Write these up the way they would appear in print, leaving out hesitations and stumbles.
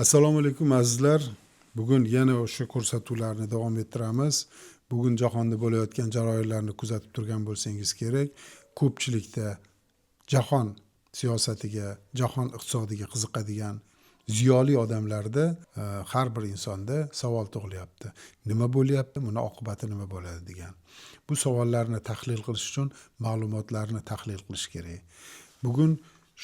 Assalomu alaykum azizlar. Bugun yana o'sha ko'rsatuvlarni davom ettiramiz. Bugun jahonda bo'layotgan jarayonlarni kuzatib turgan bo'lsangiz kerak. Ko'pchilikda jahon siyosatiga, jahon iqtisodiga qiziqadigan ziyoli odamlarda har bir insonda savol tug'ilyapti. Nima bo'lyapti? Buni oqibati nima bo'ladi degan. Bu savollarni tahlil qilish uchun ma'lumotlarni tahlil qilish kerak. Bugun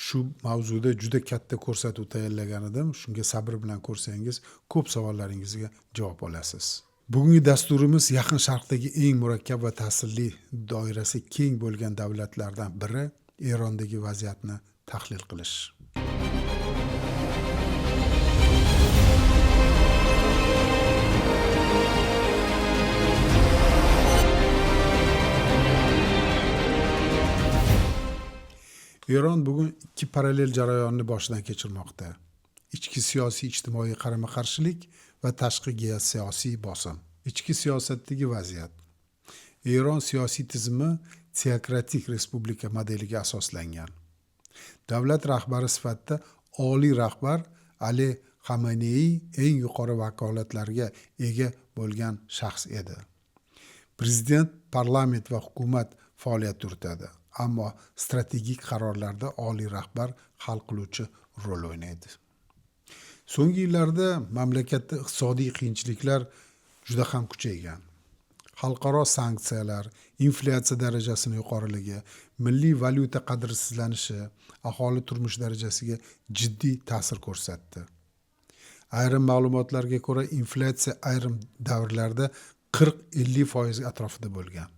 shu mavzuda juda katta ko'rsatuv tayyorlagan edim. Shunga sabr bilan ko'rsangiz, ko'p savollaringizga javob olasiz. Bugungi dasturimiz Yaqin Sharqdagi eng murakkab va ta'sirli doirasi keng bo'lgan davlatlardan biri Erondagi vaziyatni tahlil qilish. Eron bugun ikki parallel jarayonni boshidan kechirmoqda. Ichki siyosiy ijtimoiy qarama-qarshilik va tashqi geosiyosiy bosim. Ichki siyosatdagi vaziyat. Eron siyosiy tizimi teokratik respublika modeliga asoslangan. Davlat rahbari sifatida oliy rahbar Ali Xamenei eng yuqori vakolatlarga ega bo'lgan shaxs edi. Prezident, parlament va hukumat faoliyat yuritadi. Ammo strategik qarorlarda oliy rahbar hal qiluvchi rol o'ynaydi. So'nggi yillarda mamlakatda iqtisodiy qiyinchiliklar juda ham kuchaygan. Xalqaro sanksiyalar, inflyatsiya darajasining yuqoriligi, milliy valyuta qadrsizlanishi aholi turmush darajasiga jiddiy ta'sir ko'rsatdi. Ayrim ma'lumotlarga ko'ra, inflyatsiya ayrim davrlarda 40-50% atrofida bo'lgan.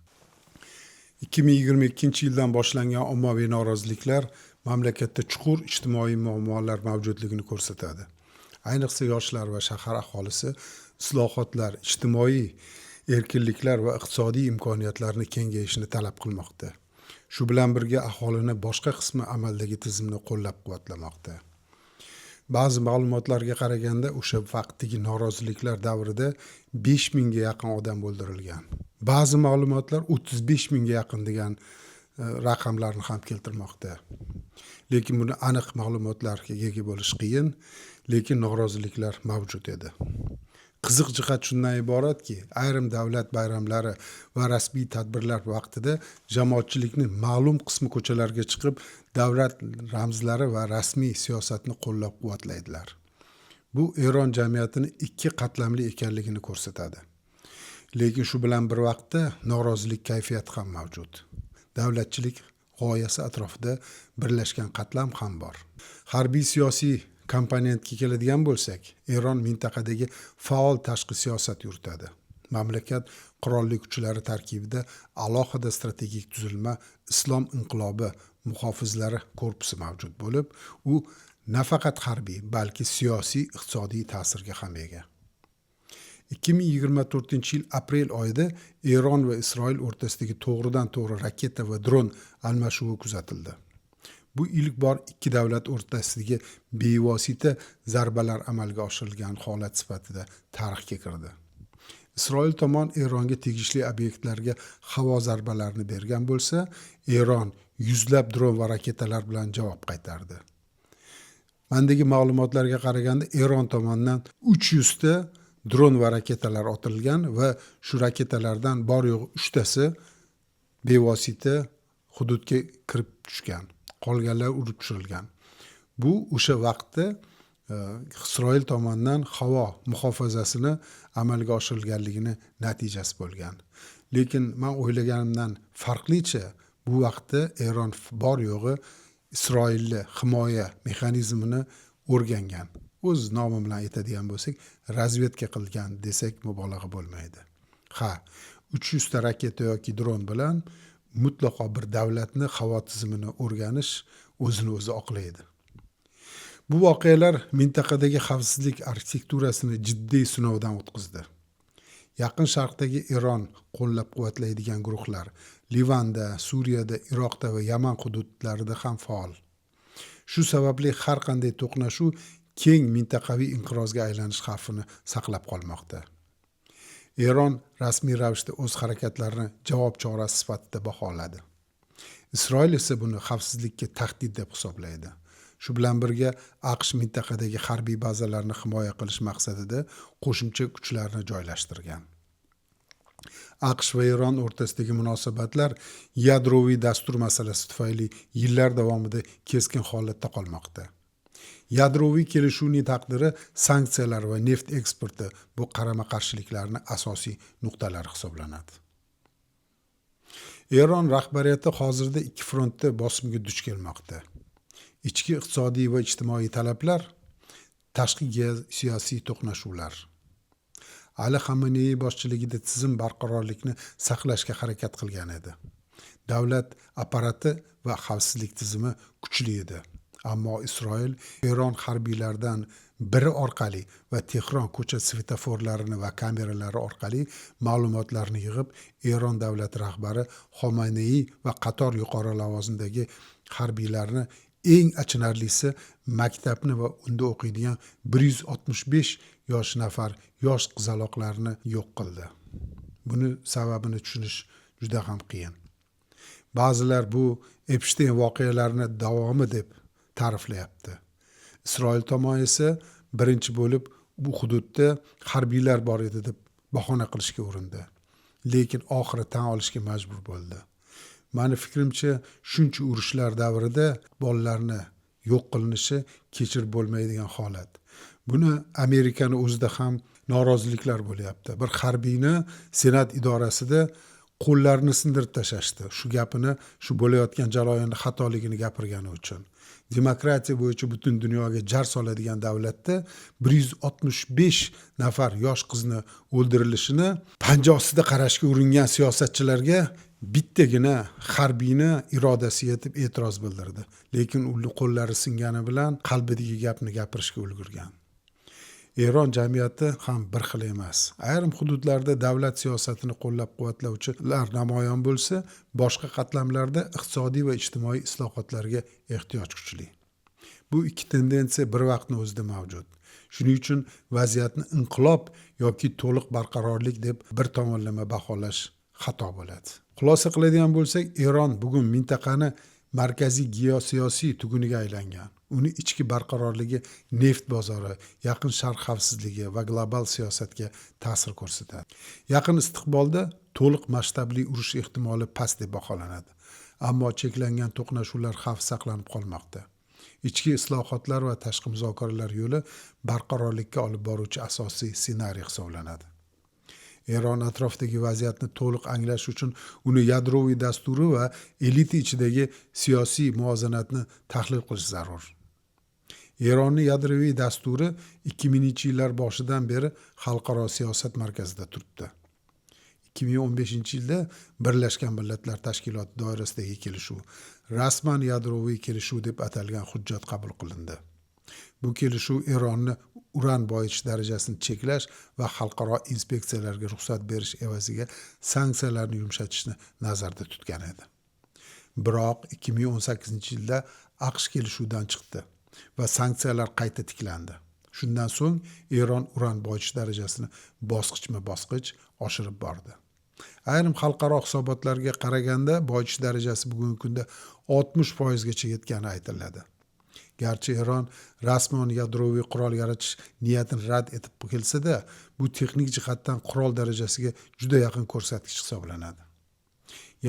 2022 yildan boshlangan ommaviy noroziliklar mamlakatda chuqur ijtimoiy muammolar mavjudligini ko'rsatadi. Ayniqsa yoshlar va shahar aholisi islohotlar, ijtimoiy erkinliklar va iqtisodiy imkoniyatlarni kengayishini talab qilmoqda. Shu bilan birga aholini boshqa qismi amaldagi tizimni qo'llab-quvvatlamoqda. Ba'zi ma'lumotlarga qaraganda o'sha vaqtdagi noroziliklar davrida 5000 ga yaqin odam o'ldirilgan. Ba'zi ma'lumotlar 35 mingga yaqin degan raqamlarni ham keltirmoqda. Lekin buni aniq ma'lumotlarga ega bo'lish qiyin, lekin noroziliklar mavjud edi. Qiziq jihat shundan iboratki, ayrim davlat bayramlari va rasmiy tadbirlar vaqtida jamoatchilikni ma'lum qismi ko'chalarga chiqib, davlat ramzlari va rasmiy siyosatni qo'llab-quvvatlaydilar. Bu Eron jamiyatini ikki qatlamli ekanligini ko'rsatadi. Lekin shu bilan bir vaqtda norozilik kayfiyati ham mavjud. Davlatchilik g'oyasi atrofida birlashgan qatlam ham bor. Harbiy siyosiy komponentga keladigan bo'lsak, Eron mintaqadagi faol tashqi siyosat yuritadi. Mamlakat qurolli kuchlari tarkibida alohida strategik tuzilma Islom inqilobi muhofizlari korpusi mavjud bo'lib, u nafaqat harbiy, balki siyosiy, iqtisodiy ta'sirga ham ega. 2024-yil aprel oyida Eron va Isroil o'rtasidagi to'g'ridan-to'g'ri raketa va dron almashuvi kuzatildi. Bu ilk bor ikki davlat o'rtasidagi bevosita zarbalar amalga oshirilgan holat sifatida tarixga kirdi. Isroil tomon Eronga tegishli obyektlarga havo zarbalarini bergan bo'lsa, Eron yuzlab dron va raketalar bilan javob qaytardi. Mandagi ma'lumotlarga qaraganda Eron tomonidan 300 ta dron va raketalar otilgan va shu raketalardan bor yo'q 3 tasi bevosita hududga kirib tushgan. Qolganlar urib tushirilgan. Bu o'sha vaqtda Isroil tomonidan havo muhofazasini amalga oshirilganligini natijasi bo'lgan. Lekin men o'ylaganimdan farqlicha bu vaqtda Eron bor yo'g'i Isroilni himoya mexanizmini o'rgangan. O'z nomi bilan aytadigan bo'lsak, razvedka qilgan desak mubolag'a bo'lmaydi. 300 ta raketa yoki dron bilan mutlaqo bir davlatni havo tizimini o'rganish o'zini o'zi oqlaydi. Bu voqealar mintaqadagi xavfsizlik arxitekturasini jiddiy sinovdan o'tkazdi. Yaqin Sharqdagi Eron qo'llab-quvvatlaydigan guruhlar Livanda, Suriyada, Iroqda va Yaman hududlarida ham faol. Shu sababli har qanday to'qnashuv keng mintaqaviy inqirozga aylanish xavfini saqlab qolmoqda. Eron rasmiy ravishda o'z harakatlarini javob chorasi sifatida baholadi. Isroil esa buni xavfsizlikka tahdid deb hisoblaydi. Shu bilan birga AQSh mintaqadagi harbiy bazalarni himoya qilish maqsadida qo'shimcha kuchlarni joylashtirgan. AQSh va Eron o'rtasidagi munosabatlar yadroviy dastur masalasi tufayli yillar davomida keskin holatda qolmoqda. Yadroviy kelishuvning taqdiri sanksiyalar va neft eksporti bu qarama-qarshiliklarning asosiy nuqtalari hisoblanadi. Eron rahbariyati hozirda ikki frontda bosimga duch kelmoqda. Ichki iqtisodiy va ijtimoiy talablar, tashqi siyosiy to'qnashuvlar. Ali Xamenei boshchiligida tizim barqarorlikni saqlashga harakat qilgan edi. Davlat apparati va xavfsizlik tizimi kuchli edi. Ammo Isroil Eron harbiylaridan biri orqali va Tehron ko'cha svetoforlarini va kameralari orqali ma'lumotlarni yig'ib, Eron davlat rahbari Xamenei va qator yuqori lavozimdagi harbiylarni, eng achinarlisi maktabni va unda o'qiydigan 165 nafar yosh qizaloqlarni yo'q qildi. Buni sababini tushunish juda ham qiyin. Ba'zilar bu Epstein voqealarini davomi deb ta'riflayapti. Isroil tomoni esa birinchi bo'lib bu hududda harbiylar bor edi deb bahona qilishga urindi. Lekin oxiri tan olishga majbur bo'ldi. Mani fikrimcha, shuncha urushlar davrida bolalarni yo'q qilinishi kechirib bo'lmaydigan holat. Buni Amerikani o'zida ham noroziliklar bo'lyapti. Bir harbiyni Senat idorasida qo'llarini sindirib tashashdi. Shu gapini, shu bo'layotgan jarayonda xatoligini gapirgani uchun. Demokratiya bo'yicha butun dunyoga jar soladigan davlatda 165 nafar yosh qizni o'ldirilishini panja ostida qarashga uringan siyosatchilarga bittagina harbiyni irodasi yetib e'tiroz bildirdi. Lekin uning qo'llari singani bilan qalbidagi gapni gapirishga ulgurgan. Eron jamiyati ham bir xil emas. Ayrim hududlarda davlat siyosatini qo'llab-quvvatlovchilar namoyon bo'lsa, boshqa qatlamlarda iqtisodiy va ijtimoiy islohotlarga ehtiyoj kuchli. Bu ikki tendensiya bir vaqtning o'zida mavjud. Shuning uchun vaziyatni inqilob yoki to'liq barqarorlik deb bir tomonlama baholash xato bo'ladi. Xulosa qiladigan bo'lsak, Eron bugun mintaqani markaziy geosiyosiy tuguniga aylangan. Uni ichki barqarorligi, neft bozori, yaqin sharq xavfsizligi va global siyosatga ta'sir ko'rsatadi. Yaqin istiqbolda to'liq masshtabli urush ehtimoli past deb baholanadi. Ammo cheklangan to'qnashuvlar xavf saqlanib qolmoqda. Ichki islohotlar va tashqi muzokaralar yo'li barqarorlikka olib boruvchi asosiy ssenariy hisoblanadi. Eron atrofidagi vaziyatni to'liq anglash uchun uni yadroviy dasturi va elita ichidagi siyosiy muvozanatni tahlil qilish zarur. Eronning yadroviy dasturi 2000-yillar boshidan beri xalqaro siyosat markazida turibdi. 2015-yilda Birlashgan Millatlar Tashkiloti doirasidagi kelishuv, rasman yadroviy kelishuv deb atalgan hujjat qabul qilindi. Bu kelishuv Eronni uran boyitish darajasini cheklash va xalqaro inspeksiyalarga ruxsat berish evaziga sanksiyalarni yumshatishni nazarda tutgan edi. Biroq 2018-yilda AQSh kelishuvdan chiqdi va sanksiyalar qayta tiklandi. Shundan so'ng Eron uran boyitish darajasini bosqichma-bosqich oshirib bordi. Ayrim xalqaro hisobotlarga qaraganda boyitish darajasi bugungi kunda 60% gacha yetgani aytiladi. Garchi Eron rasman yadroviy qurol yaratish niyatini rad etib kelsa-da, bu texnik jihatdan qurol darajasiga juda yaqin ko'rsatkich hisoblanadi.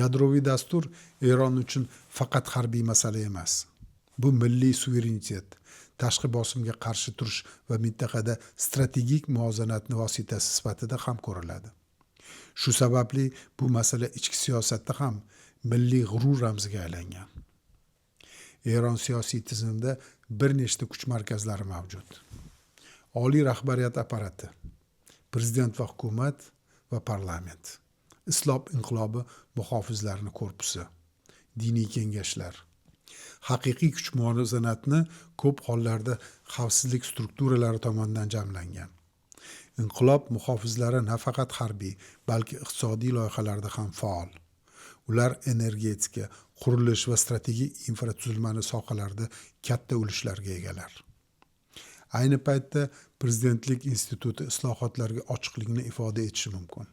Yadroviy dastur Eron uchun faqat harbiy masala emas. Bu milliy suverenitet, tashqi bosimga qarshi turish va mintaqada strategik muvozanatni vositasi sifatida ham ko'riladi. Shu sababli bu masala ichki siyosatda ham milliy g'urur ramziga aylangan. Eron siyosiy tizimida bir nechta kuch markazlari mavjud. Oliy rahbariyat apparati, prezident va hukumat va parlament, islom inqilobi muhofizlarining korpusi, diniy kengashlar. Haqiqiy kuch muvozanatni ko'p hollarda xavfsizlik strukturalari tomonidan jamlangan. Inqilob muhofizlari nafaqat harbiy, balki iqtisodiy loyihalarda ham faol. Ular energetika, qurilish va strategik infratuzilmani sohalarida katta ulushlarga egalar. Ayni paytda prezidentlik instituti islohotlarga ochiqlikni ifoda etishi mumkin.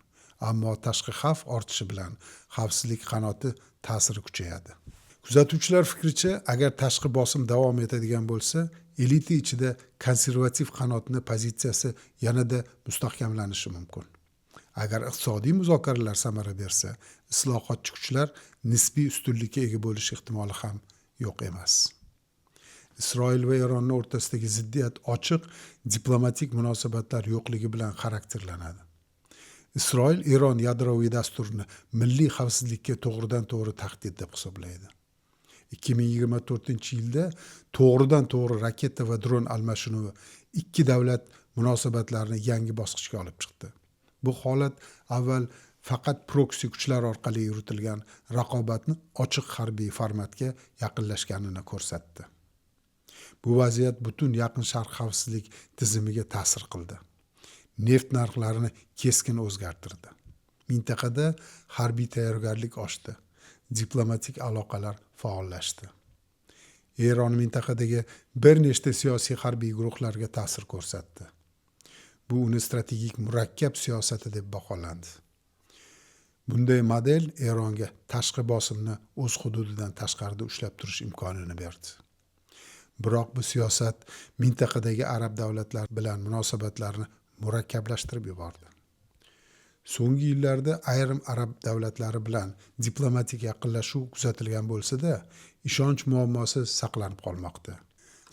Ammo tashqi xavf ortishi bilan xavfsizlik qanoti ta'siri kuchayadi. Kuzatuvchilar fikricha, agar tashqi bosim davom etadigan bo'lsa, elita ichida konservativ qanotning pozitsiyasi yanada mustahkamlanishi mumkin. Agar iqtisodiy muzokaralar samara bersa, islohotchi kuchlar nisbiy ustunlikka ega bo'lish ehtimoli ham yo'q emas. Isroil va Eronning o'rtasidagi ziddiyat ochiq diplomatik munosabatlar yo'qligi bilan xarakterlanadi. Isroil Eron yadroviy dasturini milliy xavfsizlikka to'g'ridan to'g'ri tahdid deb hisoblaydi. 2024-yilda to'g'ridan to'g'ri raketa va dron almashinuvi ikki davlat munosabatlarini yangi bosqichga olib chiqdi. Bu holat avval faqat proksi kuchlar orqali yuritilgan raqobatni ochiq harbiy formatga yaqinlashganini ko'rsatdi. Bu vaziyat butun Yaqin Sharq xavfsizlik tizimiga ta'sir qildi. Neft narxlarini keskin o'zgartirdi. Mintaqada harbiy tayyorgarlik oshdi. Diplomatik aloqalar faollashdi. Eron mintaqadagi bir nechta siyosiy harbiy guruhlarga ta'sir ko'rsatdi. Bu uni strategik murakkab siyosati deb baholandi. Bunday model Eronga tashqi bosimni o'z hududidan tashqarida ushlab turish imkonini berdi. Biroq bu siyosat mintaqadagi arab davlatlari bilan munosabatlarni murakkablashtirib yubordi. So'nggi yillarda ayrim arab davlatlari bilan diplomatik yaqinlashuv kuzatilgan bo'lsa-da, ishonch muammosi saqlanib qolmoqda.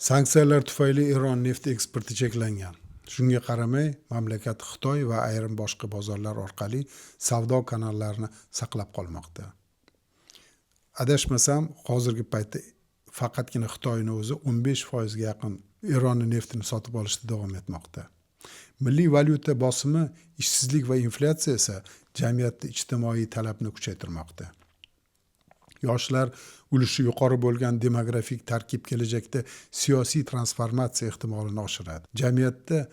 Sanksiyalar tufayli Eron neft eksporti cheklangan. Shunga qaramay, mamlakat Xitoy va ayrim boshqa bozorlar orqali savdo kanallarini saqlab qolmoqda. Adashmasam, hozirgi paytda faqatgina Xitoyning o'zi 15% ga yaqin Eronning neftini sotib olishda davom etmoqda. Milliy valyuta bosimi, ishsizlik va inflyatsiya esa jamiyatda ijtimoiy talabni kuchaytirmoqda. Yoshlar ulushi yuqori bo'lgan demografik tarkib kelajakda siyosiy transformatsiya ehtimolini oshiradi. Jamiyatda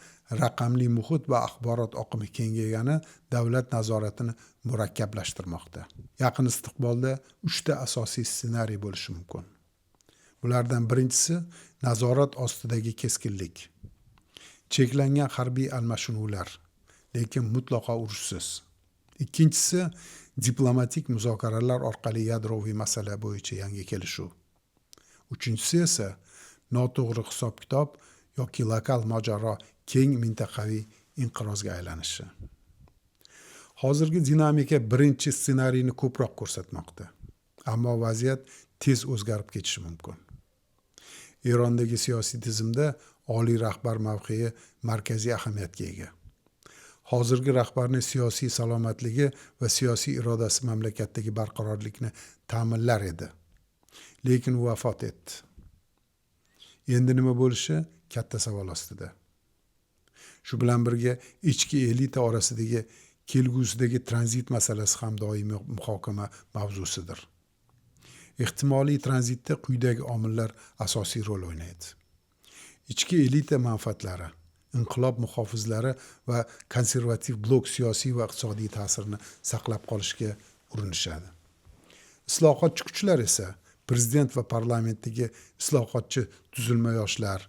raqamli muhit va axborot oqimi kengaygani davlat nazoratini murakkablashtirmoqda. Yaqin istiqbolda 3 ta asosiy ssenariy bo'lishi mumkin. Bulardan birinchisi nazorat ostidagi keskinlik. Cheklangan harbiy almashinuvlar, lekin mutlaqo urushsiz. Ikkinchisi diplomatik muzokaralar orqali yadroviy masala bo'yicha yangi kelishuv. Uchinchisi esa noto'g'ri hisob-kitob yoki lokal mojaro keng mintaqaviy inqirozga aylanishi. Hozirgi dinamika birinchi ssenariyni ko'proq ko'rsatmoqda. Ammo vaziyat tez o'zgarib ketishi mumkin. Erondagi siyosiy tizimda oliy rahbar mavqei markaziy ahamiyatga ega. Hozirgi rahbarning siyosiy salomatligi va siyosiy irodasi mamlakatdagi barqarorlikni ta'minlar edi. Lekin u vafot etdi. Endi nima bo'lishi katta savol ostida. Shu bilan birga ichki elita orasidagi kelgusidagi tranzit masalasi ham doimiy muhokama mavzusidir. Ehtimoliy tranzitda quyidagi omillar asosiy rol o'ynaydi. Ichki elita manfaatlari, inqilob muhofizlari va konservativ blok siyosiy va iqtisodiy ta'sirini saqlab qolishga urinishadi. Islohotchi kuchlar esa prezident va parlamentdagi islohotchi tuzilma yoshlar,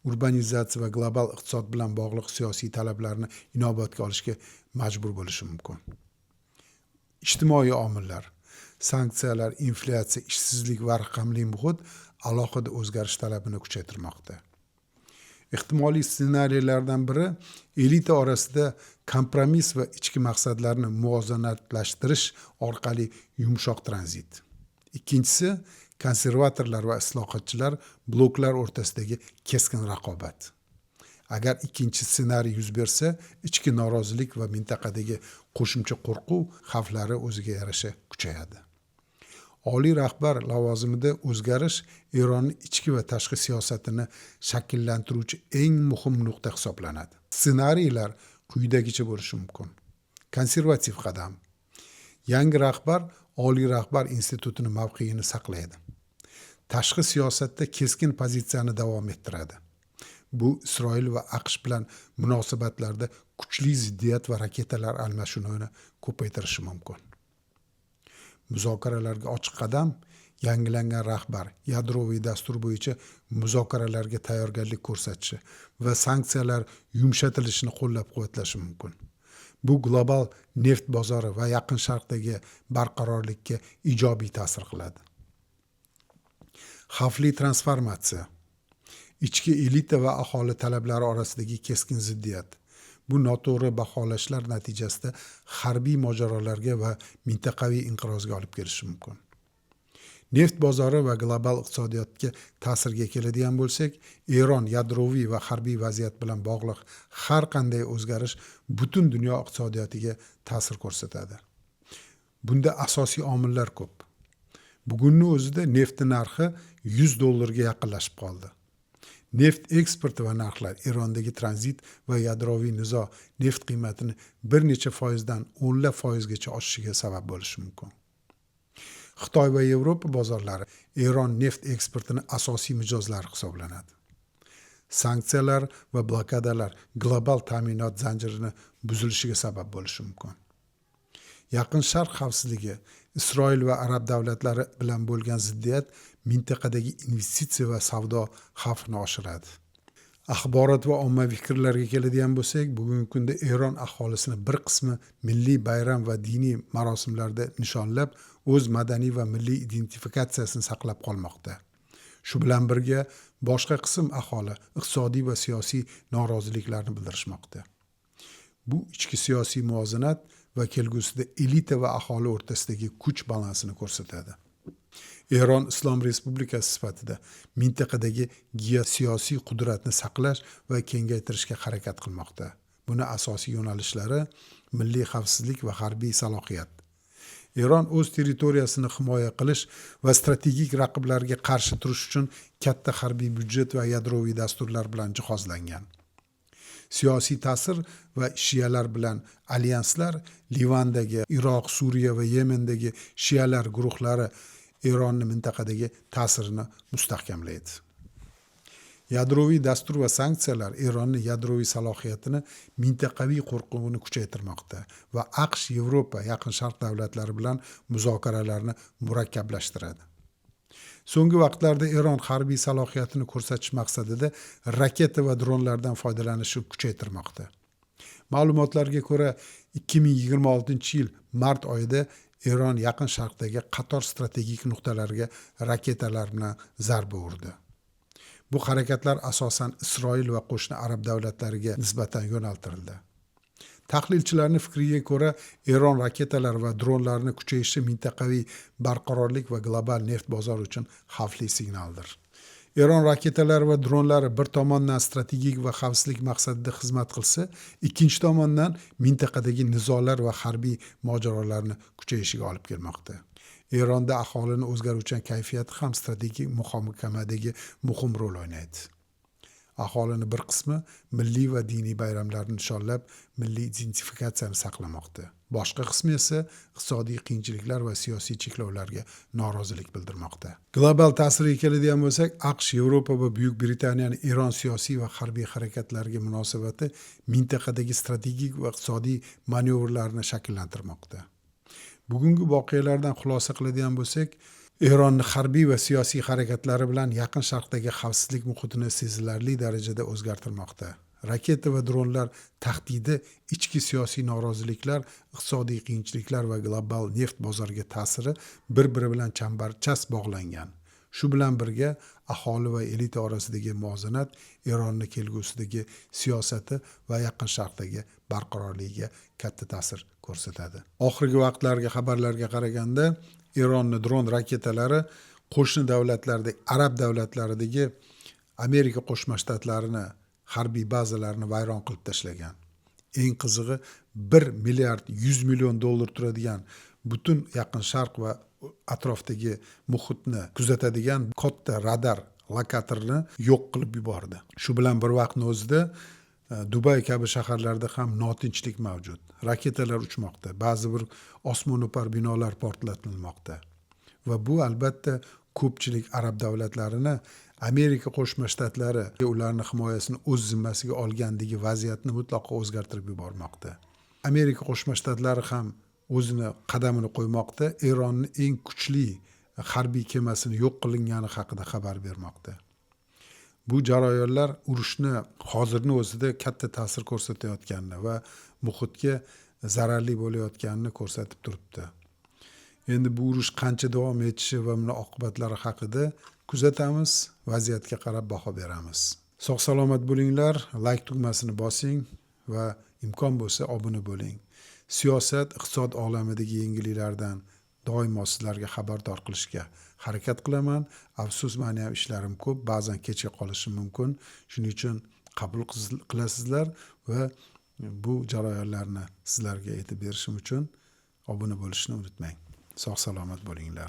urbanizatsiya va global iqtisod bilan bog'liq siyosiy talablarni inobatga olishga majbur bo'lishi mumkin. Ijtimoiy omillar, sanksiyalar, inflyatsiya, ishsizlik va raqamli muhit alohida o'zgarish talabini kuchaytirmoqda. Ehtimoliy ssenariylardan biri elita orasida kompromiss va ichki maqsadlarni muvozanatlashtirish orqali yumshoq tranzit. Ikkinchisi konservatorlar va islohotchilar bloklar o'rtasidagi keskin raqobat. Agar ikkinchi ssenariy yuz bersa, ichki norozilik va mintaqadagi qo'shimcha qo'rquv xavflari o'ziga yarasha kuchayadi. Oliy rahbar lavozimida o'zgarish Eronning ichki va tashqi siyosatini shakllantiruvchi eng muhim nuqta hisoblanadi. Ssenariylar quyidagicha bo'lishi mumkin. Konservativ qadam. Yangi rahbar oliy rahbar institutini mavqeini saqlaydi. Tashqi siyosatda keskin pozitsiyani davom ettiradi. Bu Isroil va AQSh bilan munosabatlarda kuchli ziddiyat va raketalar almashinuvini ko'paytirishi mumkin. Muzokaralarga ochiq qadam, yangilangan rahbar yadroviy dastur bo'yicha muzokaralarga tayyorgarlik ko'rsatishi va sanksiyalar yumshatilishini qo'llab-quvvatlashi mumkin. Bu global neft bozori va Yaqin Sharqdagi barqarorlikka ijobiy ta'sir qiladi. xavfli transformatsiya, ichki elita va aholi talablari orasidagi keskin ziddiyat. Bu noto'g'ri baholashlar natijasida harbiy mojarolarga va mintaqaviy inqirozga olib kelishi mumkin. Neft bozori va global iqtisodiyotga ta'sirga keladigan bo'lsak, Eron yadroviy va harbiy vaziyat bilan bog'liq har qanday o'zgarish butun dunyo iqtisodiyotiga ta'sir ko'rsatadi. Bunda asosiy omillar ko'p. Bugunning o'zida neft narxi $100 ga yaqinlashib qoldi. Neft eksporti va narxlar, Erondagi tranzit va yadroviy nizo neft qiymatini bir necha foizdan o'nlab foizgacha oshishiga sabab bo'lishi mumkin. Xitoy va Yevropa bozorlari Eron neft eksportini asosiy mijozlari hisoblanadi. Sanksiyalar va blokadalar global ta'minot zanjirini buzilishiga sabab bo'lishi mumkin. Yaqin Sharq xavfsizligi, Isroil va arab davlatlari bilan bo'lgan ziddiyat mintaqadagi investitsiya va savdo xavfini oshiradi. Axborot va ommaviy fikrlarga keladigan bo'lsak, bugungi kunda Eron aholisini bir qismi milliy bayram va diniy marosimlarda nishonlab, o'z madaniy va milliy identifikatsiyasini saqlab qolmoqda. Shu bilan birga boshqa qism aholi iqtisodiy va siyosiy noroziliklarni bildirishmoqda. Bu ichki siyosiy muvozanat va kelgusida elita va aholi o'rtasidagi kuch balansini ko'rsatadi. Eron Islom Respublikasi sifatida mintaqadagi geosiyosiy qudratni saqlash va kengaytirishga harakat qilmoqda. Buni asosiy yo'nalishlari milliy xavfsizlik va harbiy salohiyat. Eron o'z territoriyasini himoya qilish va strategik raqiblarga qarshi turish uchun katta harbiy byudjet va yadroviy dasturlar bilan jihozlangan. Siyosiy ta'sir va shiyalar bilan alyanslar Livandagi, Iroq, Suriya va Yemendagi shiyalar guruhlari Eronning mintaqadagi ta'sirini mustahkamlaydi. Yadroviy dastur va sanksiyalar Eronning yadroviy salohiyatini, mintaqaviy qo'rquvini kuchaytirmoqda va AQSh, Yevropa, Yaqin Sharq davlatlari bilan muzokaralarni murakkablashtiradi. So'nggi vaqtlarda Eron harbiy salohiyatini ko'rsatish maqsadida raketa va dronlardan foydalanishni kuchaytirmoqda. Ma'lumotlarga ko'ra, 2026-yil mart oyida Eron Yaqin Sharqdagi qator strategik nuqtalarga raketalar bilan zarba urdi. Bu harakatlar asosan Isroil va qo'shni arab davlatlariga nisbatan yo'naltirildi. Tahlilchilarning fikriga ko'ra, Eron raketalar va dronlarni kuchayishi mintaqaviy barqarorlik va global neft bozori uchun xavfli signaldir. Eron raketalari va dronlari bir tomondan strategik va xavfsizlik maqsadida xizmat qilsa, ikkinchi tomondan mintaqadagi nizolar va harbiy mojarolarni kuchayishiga olib kelmoqda. Eronda aholining o'zgaruvchan kayfiyati ham strategik muhokamadagi muhim rol o'ynaydi. Aholining bir qismi milliy va diniy bayramlarni nishonlab, milliy identifikatsiyani saqlamoqda. Boshqa qismi esa iqtisodiy qiyinchiliklar va siyosiy cheklovlarga norozilik bildirmoqda. Global ta'sirga keladigan bo'lsak, AQSh, Yevropa va Buyuk Britaniyaning Eron siyosiy va harbiy harakatlariga munosabati mintaqadagi strategik va iqtisodiy manevrlarni shakllantirmoqda. Bugungi voqealardan xulosa qiladigan bo'lsak, Eronning harbiy va siyosiy harakatlari bilan Yaqin Sharqdagi xavfsizlik muhitini sezilarli darajada o'zgartirmoqda. Raketa va dronlar tahdidi, ichki siyosiy noroziliklar, iqtisodiy qiyinchiliklar va global neft bozoriga ta'siri bir-biri bilan chambarchas bog'langan. Shu bilan birga aholi va elita orasidagi muvozanat Eronning kelgusidagi siyosati va Yaqin Sharqdagi barqarorligiga katta ta'sir ko'rsatadi. Oxirgi vaqtlarga xabarlarga qaraganda, Eronning dron raketalari qo'shni davlatlarda, arab davlatlaridagi Amerika Qo'shma Shtatlarini harbiy bazalarini vayron qilib tashlagan. Eng qizig'i, 1 milliard 100 million dollar turadigan butun Yaqin Sharq va atrofdagi muhitni kuzatadigan katta radar lokatorni yo'q qilib yubordi. Shu bilan bir vaqtning o'zida Dubay kabi shaharlarda ham notinchlik mavjud. Raketalar uchmoqda, ba'zi bir osmono'par binolar portlatilmoqda. Va bu albatta ko'pchilik arab davlatlarini Amerika Qo'shma Shtatlari ularning himoyasini o'z zimmasiga olgandagi vaziyatni mutlaqo o'zgartirib yubormoqda. Amerika Qo'shma Shtatlari ham o'zini qadamini qo'ymoqda, Eronning eng kuchli harbiy kemasini yo'q qilingani haqida xabar bermoqda. Bu jarayonlar urushni hozirni o'zida katta ta'sir ko'rsatayotganini va muhitga zararli bo'layotganini ko'rsatib turibdi. Endi bu urush qancha davom etishi va uni oqibatlari haqida kuzatamiz, vaziyatga qarab baho beramiz. Sog' salomat bo'linglar, like tugmasini bosing va imkon bo'lsa obuna bo'ling. Siyosat, iqtisod olamidagi yangiliklardan doimo sizlarga xabardor qilishga harakat qilaman. Afsus, meni ham ishlarim ko'p, ba'zan kechga qolishim mumkin. Shuning uchun qabul qilasizlar va bu jarayonlarni sizlarga aytib berishim uchun obuna bo'lishni unutmang. Sog' salomat bo'linglar.